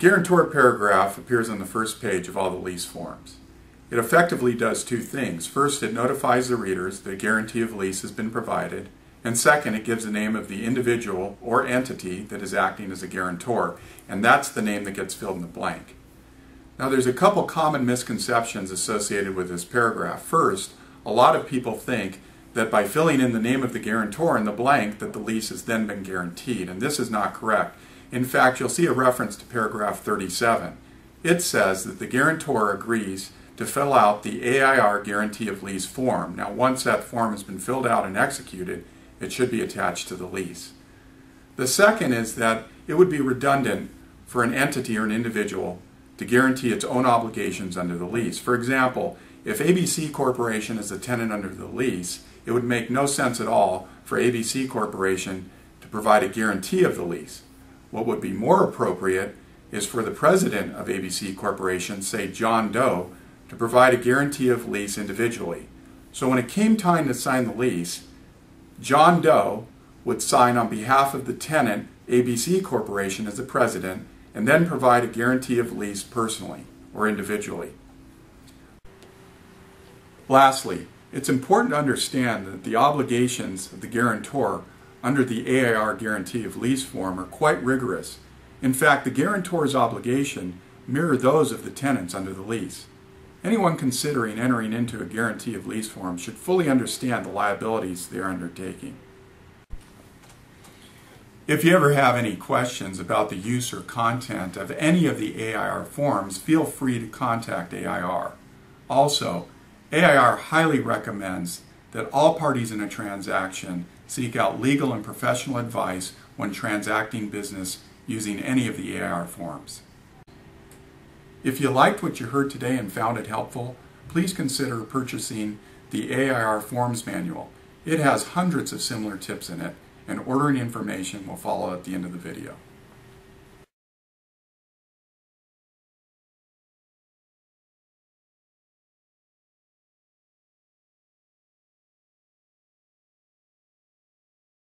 guarantor paragraph appears on the first page of all the lease forms. It effectively does two things. First, it notifies the readers that a guarantee of lease has been provided, and second, it gives the name of the individual or entity that is acting as a guarantor, and that's the name that gets filled in the blank. Now, there's a couple common misconceptions associated with this paragraph. First, a lot of people think that by filling in the name of the guarantor in the blank that the lease has then been guaranteed, and this is not correct. In fact, you'll see a reference to paragraph 37. It says that the guarantor agrees to fill out the AIR guarantee of lease form. Now, once that form has been filled out and executed, it should be attached to the lease. The second is that it would be redundant for an entity or an individual to guarantee its own obligations under the lease. For example, if ABC Corporation is a tenant under the lease, it would make no sense at all for ABC Corporation to provide a guarantee of the lease. What would be more appropriate is for the president of ABC Corporation, say John Doe, to provide a guarantee of lease individually. So when it came time to sign the lease, John Doe would sign on behalf of the tenant, ABC Corporation, as the president, and then provide a guarantee of lease personally or individually. Lastly, it's important to understand that the obligations of the guarantor under the AIR guarantee of lease form are quite rigorous. In fact, the guarantor's obligation mirror those of the tenants under the lease. Anyone considering entering into a guarantee of lease form should fully understand the liabilities they are undertaking. If you ever have any questions about the use or content of any of the AIR forms, feel free to contact AIR. Also, AIR highly recommends that all parties in a transaction seek out legal and professional advice when transacting business using any of the AIR forms. If you liked what you heard today and found it helpful, please consider purchasing the AIR Forms Manual. It has hundreds of similar tips in it, and ordering information will follow at the end of the video.